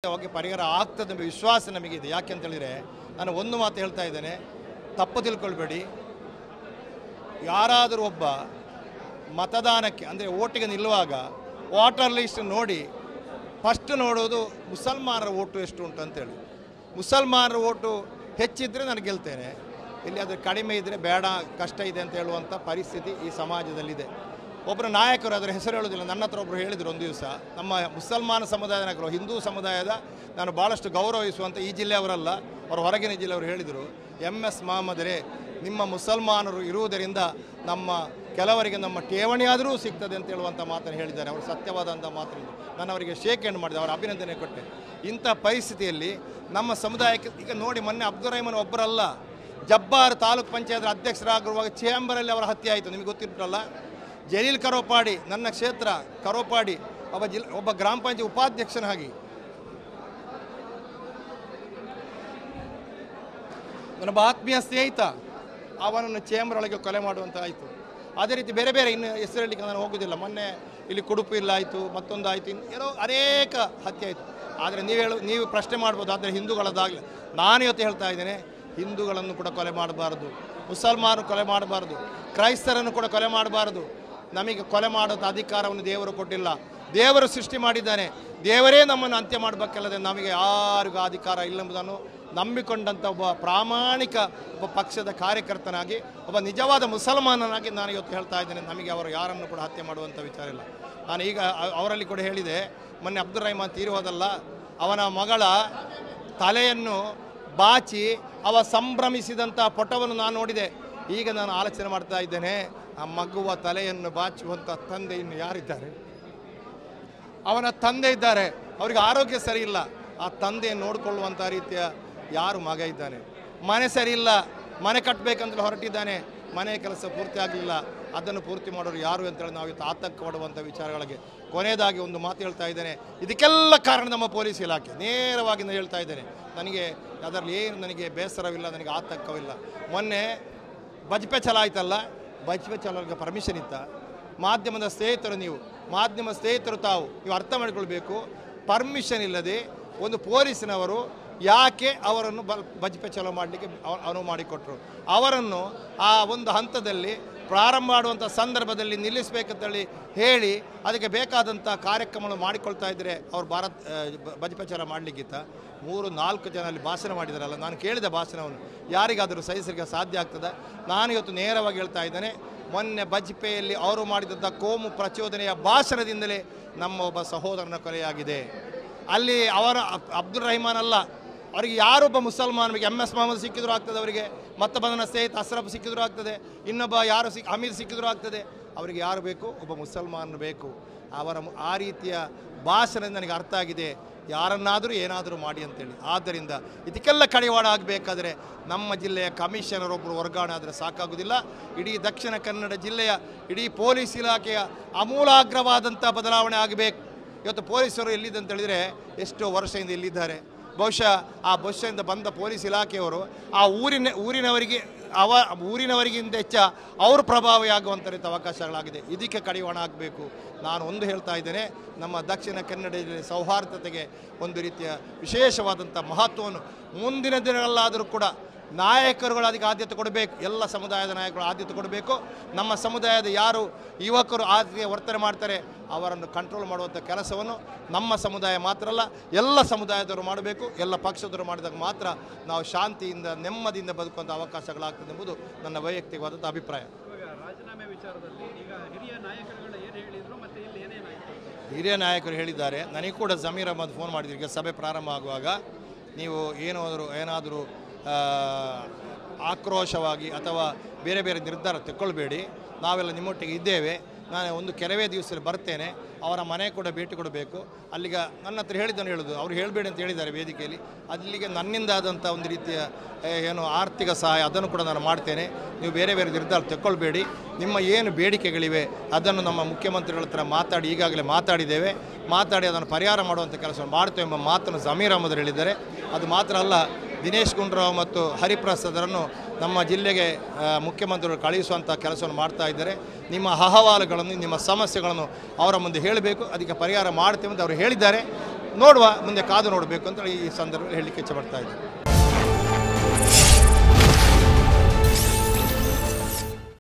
ಪರಿಹಾರ ಆಗ್ತದೆ ಎಂಬ ವಿಶ್ವಾಸ ನಮಗಿದೆ. ಯಾಕೆ ಅಂತ ಹೇಳಿದರೆ ನಾನು ಒಂದು ಮಾತು ಹೇಳ್ತಾ ಇದ್ದೇನೆ, ತಪ್ಪು ತಿಳ್ಕೊಳ್ಬೇಡಿ. ಯಾರಾದರೂ ಒಬ್ಬ ಮತದಾನಕ್ಕೆ ಅಂದರೆ ಓಟಿಗೆ ನಿಲ್ಲುವಾಗ ವಾಟರ್ ಲಿಸ್ಟ್ ನೋಡಿ ಫಸ್ಟ್ ನೋಡೋದು ಮುಸಲ್ಮಾನರ ಓಟು ಎಷ್ಟು ಉಂಟು ಅಂತೇಳಿ. ಮುಸಲ್ಮಾನರ ಓಟು ಹೆಚ್ಚಿದ್ದರೆ ನಾನು ಗೆಲ್ತೇನೆ, ಇಲ್ಲಿ ಅದು ಕಡಿಮೆ ಇದ್ದರೆ ಬೇಡ, ಕಷ್ಟ ಇದೆ ಅಂತ ಹೇಳುವಂಥ ಪರಿಸ್ಥಿತಿ ಈ ಸಮಾಜದಲ್ಲಿದೆ. ಒಬ್ಬರು ನಾಯಕರು ಅದರ ಹೆಸರು ಹೇಳೋದಿಲ್ಲ. ನನ್ನ ಹತ್ರ ಒಬ್ಬರು ಹೇಳಿದರು ಒಂದು ದಿವಸ, ನಮ್ಮ ಮುಸಲ್ಮಾನ ಸಮುದಾಯದ ನಾಯಕರು ಹಿಂದೂ ಸಮುದಾಯದ ನಾನು ಭಾಳಷ್ಟು ಗೌರವಿಸುವಂಥ ಈ ಜಿಲ್ಲೆಯವರಲ್ಲ, ಅವರು ಹೊರಗಿನ ಜಿಲ್ಲೆಯವರು ಹೇಳಿದರು, MS ಮಹಮ್ಮದರೇ, ನಿಮ್ಮ ಮುಸಲ್ಮಾನರು ಇರುವುದರಿಂದ ನಮ್ಮ ಕೆಲವರಿಗೆ ನಮ್ಮ ಠೇವಣಿಯಾದರೂ ಸಿಗ್ತದೆ ಅಂತ ಹೇಳುವಂಥ ಮಾತನ್ನು ಹೇಳಿದ್ದಾರೆ. ಅವರು ಸತ್ಯವಾದಂಥ ಮಾತು. ನಾನು ಅವರಿಗೆ ಶೇಕ್ ಹ್ಯಾಂಡ್ ಮಾಡಿದೆ, ಅವರ ಅಭಿನಂದನೆ ಕೊಟ್ಟೆ. ಇಂಥ ಪರಿಸ್ಥಿತಿಯಲ್ಲಿ ನಮ್ಮ ಸಮುದಾಯಕ್ಕೆ ಈಗ ನೋಡಿ, ಮೊನ್ನೆ ಅಬ್ದುಲ್ ರಹಮಾನ್ ಒಬ್ಬರಲ್ಲ, ಜಬ್ಬಾರ್ ತಾಲೂಕು ಪಂಚಾಯತ್ ಅಧ್ಯಕ್ಷರಾಗಿರುವಾಗ ಚೇಂಬರಲ್ಲಿ ಅವರ ಹತ್ಯೆ ಆಯಿತು. ನಿಮಗೆ ಗೊತ್ತಿರ್ತಲ್ಲ. ಜಲೀಲ್ ಕರೋಪಾಡಿ, ನನ್ನ ಕ್ಷೇತ್ರ ಕರೋಪಾಡಿ, ಒಬ್ಬ ಗ್ರಾಮ ಪಂಚಾಯತ್ ಉಪಾಧ್ಯಕ್ಷನಾಗಿ ನನ್ನ ಆತ್ಮೀಯ ಸ್ನೇಹಿತ, ಅವನನ್ನು ಚೇಂಬರ್ ಒಳಗೆ ಕೊಲೆ ಮಾಡುವಂಥ ಆಯಿತು. ಅದೇ ರೀತಿ ಬೇರೆ ಬೇರೆ ಇನ್ನು ಹೆಸರಲ್ಲಿಗೆ ನಾನು ಹೋಗೋದಿಲ್ಲ. ಮೊನ್ನೆ ಇಲ್ಲಿ ಕುಡುಪು ಇಲ್ಲ ಆಯಿತು, ಮತ್ತೊಂದು ಆಯಿತು, ಏನೋ ಅನೇಕ ಹತ್ಯೆ ಆಯಿತು. ಆದರೆ ನೀವು ಪ್ರಶ್ನೆ ಮಾಡ್ಬೋದು, ಆದರೆ ಹಿಂದೂಗಳದ್ದಾಗಲಿ. ನಾನು ಇವತ್ತು ಹೇಳ್ತಾ ಇದ್ದೇನೆ, ಹಿಂದೂಗಳನ್ನು ಕೂಡ ಕೊಲೆ ಮಾಡಬಾರ್ದು, ಮುಸಲ್ಮಾನರು ಕೊಲೆ ಮಾಡಬಾರ್ದು, ಕ್ರೈಸ್ತರನ್ನು ಕೂಡ ಕೊಲೆ ಮಾಡಬಾರ್ದು. ನಮಗೆ ಕೊಲೆ ಮಾಡೋದು ಅಧಿಕಾರವನ್ನು ದೇವರು ಕೊಟ್ಟಿಲ್ಲ, ದೇವರು ಸೃಷ್ಟಿ ಮಾಡಿದ್ದಾನೆ. ದೇವರೇ ನಮ್ಮನ್ನು ಅಂತ್ಯ ಮಾಡಬೇಕಲ್ಲದೆ ನಮಗೆ ಯಾರಿಗೂ ಅಧಿಕಾರ ಇಲ್ಲೆಂಬುದನ್ನು ನಂಬಿಕೊಂಡಂಥ ಒಬ್ಬ ಪ್ರಾಮಾಣಿಕ ಒಬ್ಬ ಪಕ್ಷದ ಕಾರ್ಯಕರ್ತನಾಗಿ, ಒಬ್ಬ ನಿಜವಾದ ಮುಸಲ್ಮಾನನಾಗಿ ನಾನು ಇವತ್ತು ಹೇಳ್ತಾ ಇದ್ದೇನೆ, ನಮಗೆ ಅವರು ಯಾರನ್ನು ಕೂಡ ಹತ್ಯೆ ಮಾಡುವಂಥ ವಿಚಾರ ಇಲ್ಲ. ನಾನು ಈಗ ಅವರಲ್ಲಿ ಕೂಡ ಹೇಳಿದೆ, ಮೊನ್ನೆ ಅಬ್ದುಲ್ ರಹಮಾನ್ ತೀರಿ ಹೋದಲ್ಲ, ಅವನ ಮಗಳ ತಲೆಯನ್ನು ಬಾಚಿ ಅವ ಸಂಭ್ರಮಿಸಿದಂಥ ಫೋಟೋವನ್ನು ನಾನು ನೋಡಿದೆ. ಈಗ ನಾನು ಆಲೋಚನೆ ಮಾಡ್ತಾ ಇದ್ದೇನೆ, ಆ ಮಗುವ ತಲೆಯನ್ನು ಬಾಚುವಂಥ ತಂದೆ ಇನ್ನು ಯಾರಿದ್ದಾರೆ? ಅವನ ತಂದೆ ಇದ್ದಾರೆ, ಅವರಿಗೆ ಆರೋಗ್ಯ ಸರಿ ಇಲ್ಲ, ಆ ತಂದೆಯನ್ನು ನೋಡಿಕೊಳ್ಳುವಂಥ ರೀತಿಯ ಯಾರು ಮಗ ಇದ್ದಾನೆ? ಮನೆ ಸರಿ ಇಲ್ಲ, ಮನೆ ಕಟ್ಟಬೇಕಂತಲೂ ಹೊರಟಿದ್ದಾನೆ, ಮನೆ ಕೆಲಸ ಪೂರ್ತಿ ಆಗಲಿಲ್ಲ, ಅದನ್ನು ಪೂರ್ತಿ ಮಾಡೋರು ಯಾರು ಅಂತೇಳಿ ನಾವು ಇವತ್ತು ಆತಂಕ ಪಡುವಂಥ ವಿಚಾರಗಳಿಗೆ. ಕೊನೆಯದಾಗಿ ಒಂದು ಮಾತು ಹೇಳ್ತಾ ಇದ್ದೇನೆ, ಇದಕ್ಕೆಲ್ಲ ಕಾರಣ ನಮ್ಮ ಪೊಲೀಸ್ ಇಲಾಖೆ. ನೇರವಾಗಿ ನಾನು ಹೇಳ್ತಾ ಇದ್ದೇನೆ, ನನಗೆ ಅದರಲ್ಲಿ ಏನು ನನಗೆ ಬೇಸರವಿಲ್ಲ, ನನಗೆ ಆತಂಕವಿಲ್ಲ. ಮೊನ್ನೆ ಬಜ್ಪೆ ಛಲ ಆಯ್ತಲ್ಲ, ಬಜ್ಪೆ ಛಲಕ್ಕೆ ಪರ್ಮಿಷನ್ ಇತ್ತ? ಮಾಧ್ಯಮದ ಸ್ನೇಹಿತರು ಮಾಧ್ಯಮ ಸ್ನೇಹಿತರು ನೀವು ಅರ್ಥ ಮಾಡಿಕೊಳ್ಬೇಕು. ಪರ್ಮಿಷನ್ ಇಲ್ಲದೆ ಒಂದು ಪೊಲೀಸಿನವರು ಯಾಕೆ ಅವರನ್ನು ಬಜ್ಪೆ ಚಲೋ ಮಾಡಲಿಕ್ಕೆ ಅನುವು ಮಾಡಿಕೊಟ್ರು? ಅವರನ್ನು ಆ ಒಂದು ಹಂತದಲ್ಲಿ ಪ್ರಾರಂಭ ಮಾಡುವಂಥ ಸಂದರ್ಭದಲ್ಲಿ ನಿಲ್ಲಿಸಬೇಕಂತೇಳಿ ಹೇಳಿ ಅದಕ್ಕೆ ಬೇಕಾದಂಥ ಕಾರ್ಯಕ್ರಮಗಳನ್ನು ಮಾಡಿಕೊಳ್ತಾ ಇದ್ದರೆ ಅವ್ರು ಬಜ್ಪೆ ಚಲೋ ಮಾಡಲಿಕ್ಕಿತ್ತ? 3-4 ಜನ ಅಲ್ಲಿ ಭಾಷಣ ಮಾಡಿದಾರಲ್ಲ, ನಾನು ಕೇಳಿದ ಭಾಷಣವನ್ನು ಯಾರಿಗಾದರೂ ಸಹಿಸಲಿಕ್ಕೆ ಸಾಧ್ಯ ಆಗ್ತದೆ? ನಾನು ಇವತ್ತು ನೇರವಾಗಿ ಹೇಳ್ತಾ ಇದ್ದೇನೆ, ಮೊನ್ನೆ ಬಜ್ಪೆಯಲ್ಲಿ ಅವರು ಮಾಡಿದಂಥ ಕೋಮು ಪ್ರಚೋದನೆಯ ಭಾಷಣದಿಂದಲೇ ನಮ್ಮ ಒಬ್ಬ ಸಹೋದರನ ಕೊಲೆಯಾಗಿದೆ. ಅಲ್ಲಿ ಅವರ ಅಬ್ದುಲ್ ರಹಮಾನ್ ಅಲ್ಲ, ಅವರಿಗೆ ಯಾರೊಬ್ಬ ಮುಸಲ್ಮಾನರಿಗೆ MS ಮಹಮ್ಮದ್ ಸಿಕ್ಕಿದ್ರು ಆಗ್ತದೆ, ಅವರಿಗೆ ಮತ್ತೊಬ್ಬ ನನ್ನ ಸ್ನೇಹಿತ ಅಸ್ರಫ್ ಸಿಕ್ಕಿದ್ರು ಆಗ್ತದೆ, ಇನ್ನೊಬ್ಬ ಯಾರು ಹಮೀದ್ ಸಿಕ್ಕಿದ್ರು ಆಗ್ತದೆ. ಅವರಿಗೆ ಯಾರು ಬೇಕು? ಒಬ್ಬ ಮುಸಲ್ಮಾನರು ಬೇಕು. ಅವರ ಆ ರೀತಿಯ ಭಾಷಣ ನನಗೆ ಅರ್ಥ ಆಗಿದೆ, ಯಾರನ್ನಾದರೂ ಏನಾದರೂ ಮಾಡಿ ಅಂತೇಳಿ. ಆದ್ದರಿಂದ ಇದಕ್ಕೆಲ್ಲ ಕಡಿವಾಡ ಆಗಬೇಕಾದ್ರೆ ನಮ್ಮ ಜಿಲ್ಲೆಯ ಕಮಿಷನರ್ ಒಬ್ಬರು ವರ್ಗಾವಣೆ ಆದರೆ ಸಾಕಾಗೋದಿಲ್ಲ. ಇಡೀ ದಕ್ಷಿಣ ಕನ್ನಡ ಜಿಲ್ಲೆಯ ಇಡೀ ಪೊಲೀಸ್ ಇಲಾಖೆಯ ಆಮೂಲಾಗ್ರವಾದಂಥ ಬದಲಾವಣೆ ಆಗಬೇಕು. ಇವತ್ತು ಪೊಲೀಸರು ಎಲ್ಲಿದೆ ಅಂತ ಹೇಳಿದರೆ, ಎಷ್ಟೋ ವರ್ಷದಿಂದ ಎಲ್ಲಿದ್ದಾರೆ. ಬಹುಶಃ ಆ ಬಸ್ಸಿಂದ ಬಂದ ಪೊಲೀಸ್ ಇಲಾಖೆಯವರು ಆ ಊರಿನವರಿಗಿಂತ ಹೆಚ್ಚ ಅವರು ಪ್ರಭಾವಿಯಾಗುವಂಥ ರೀತಿ ಅವಕಾಶಗಳಾಗಿದೆ. ಇದಕ್ಕೆ ಕಡಿವಾಣ ಆಗಬೇಕು. ನಾನು ಒಂದು ಹೇಳ್ತಾ ಇದ್ದೇನೆ, ನಮ್ಮ ದಕ್ಷಿಣ ಕನ್ನಡ ಜಿಲ್ಲೆ ಸೌಹಾರ್ದತೆಗೆ ಒಂದು ರೀತಿಯ ವಿಶೇಷವಾದಂಥ ಮಹತ್ವವನ್ನು ಮುಂದಿನ ದಿನಗಳಲ್ಲಾದರೂ ಕೂಡ ನಾಯಕರುಗಳು ಅದಕ್ಕೆ ಆದ್ಯತೆ ಕೊಡಬೇಕು. ಎಲ್ಲ ಸಮುದಾಯದ ನಾಯಕರು ಆದ್ಯತೆ ಕೊಡಬೇಕು. ನಮ್ಮ ಸಮುದಾಯದ ಯಾರು ಯುವಕರು ಆ ರೀತಿಯ ವರ್ತನೆ ಮಾಡ್ತಾರೆ ಅವರನ್ನು ಕಂಟ್ರೋಲ್ ಮಾಡುವಂಥ ಕೆಲಸವನ್ನು ನಮ್ಮ ಸಮುದಾಯ ಮಾತ್ರ ಅಲ್ಲ, ಎಲ್ಲ ಸಮುದಾಯದವರು ಮಾಡಬೇಕು. ಎಲ್ಲ ಪಕ್ಷದವರು ಮಾಡಿದಾಗ ಮಾತ್ರ ನಾವು ಶಾಂತಿಯಿಂದ ನೆಮ್ಮದಿಯಿಂದ ಬದುಕುವಂಥ ಅವಕಾಶಗಳಾಗ್ತದೆ ಎಂಬುದು ನನ್ನ ವೈಯಕ್ತಿಕವಾದಂಥ ಅಭಿಪ್ರಾಯ. ರಾಜೀನಾಮೆ ವಿಚಾರದಲ್ಲಿ ಈಗ ಹಿರಿಯ ನಾಯಕರುಗಳು ಏನು ಹೇಳಿದ್ರು ಮತ್ತು ಇಲ್ಲಿ ಏನೇನಾಯಿತು? ಹಿರಿಯ ನಾಯಕರು ಹೇಳಿದ್ದಾರೆ. ನನಗೆ ಕೂಡ ಜಮೀರ್ ಅಹಮದ್ ಫೋನ್ ಮಾಡಿದ್ರು, ಈಗ ಸಭೆ ಪ್ರಾರಂಭ ಆಗುವಾಗ ನೀವು ಏನಾದರೂ ಆಕ್ರೋಶವಾಗಿ ಅಥವಾ ಬೇರೆ ಬೇರೆ ನಿರ್ಧಾರ ತೆಕ್ಕೊಳ್ಬೇಡಿ, ನಾವೆಲ್ಲ ನಿಮ್ಮೊಟ್ಟಿಗೆ ಇದ್ದೇವೆ. ನಾನು ಒಂದು ಕೆಲವೇ ದಿವಸದಲ್ಲಿ ಬರ್ತೇನೆ, ಅವರ ಮನೆ ಕೂಡ ಭೇಟಿ ಕೊಡಬೇಕು. ಅಲ್ಲಿಗೆ ನನ್ನ ಹತ್ರ ಹೇಳೋದು, ಅವ್ರು ಹೇಳಬೇಡಿ ಅಂತ ಹೇಳಿದ್ದಾರೆ ವೇದಿಕೆಯಲ್ಲಿ. ಅಲ್ಲಿಗೆ ನನ್ನಿಂದ ಆದಂಥ ಒಂದು ರೀತಿಯ ಆರ್ಥಿಕ ಸಹಾಯ ಅದನ್ನು ಕೂಡ ನಾನು ಮಾಡ್ತೇನೆ. ನೀವು ಬೇರೆ ಬೇರೆ ನಿರ್ಧಾರ ತೆಕ್ಕೊಳ್ಬೇಡಿ. ನಿಮ್ಮ ಏನು ಬೇಡಿಕೆಗಳಿವೆ ಅದನ್ನು ನಮ್ಮ ಮುಖ್ಯಮಂತ್ರಿಗಳ ಹತ್ರ ಈಗಾಗಲೇ ಮಾತಾಡಿ ಅದನ್ನು ಪರಿಹಾರ ಮಾಡುವಂಥ ಕೆಲಸವನ್ನು ಮಾಡ್ತೇವೆ ಎಂಬ ಮಾತನ್ನು ಜಮೀರ್ ಅಹಮದ್ ಹೇಳಿದ್ದಾರೆ. ಅದು ಮಾತ್ರ ಅಲ್ಲ, ದಿನೇಶ್ ಗುಂಡೂರಾವ್ ಮತ್ತು ಹರಿಪ್ರಸಾದರನ್ನು ನಮ್ಮ ಜಿಲ್ಲೆಗೆ ಮುಖ್ಯಮಂತ್ರಿಗಳು ಕಳುಹಿಸುವಂಥ ಕೆಲಸವನ್ನು ಮಾಡ್ತಾ ಇದ್ದಾರೆ. ನಿಮ್ಮ ಅಹವಾಲುಗಳನ್ನು, ನಿಮ್ಮ ಸಮಸ್ಯೆಗಳನ್ನು ಅವರ ಮುಂದೆ ಹೇಳಬೇಕು, ಅದಕ್ಕೆ ಪರಿಹಾರ ಮಾಡ್ತೇವೆ ಅಂತ ಅವರು ಹೇಳಿದ್ದಾರೆ. ನೋಡುವ, ಮುಂದೆ ಕಾದು ನೋಡಬೇಕು ಅಂತ ಈ ಸಂದರ್ಭದಲ್ಲಿ ಹೇಳಲಿಕ್ಕೆ ಇಚ್ಛೆಪಡ್ತಾ ಇದ್ದೀನಿ.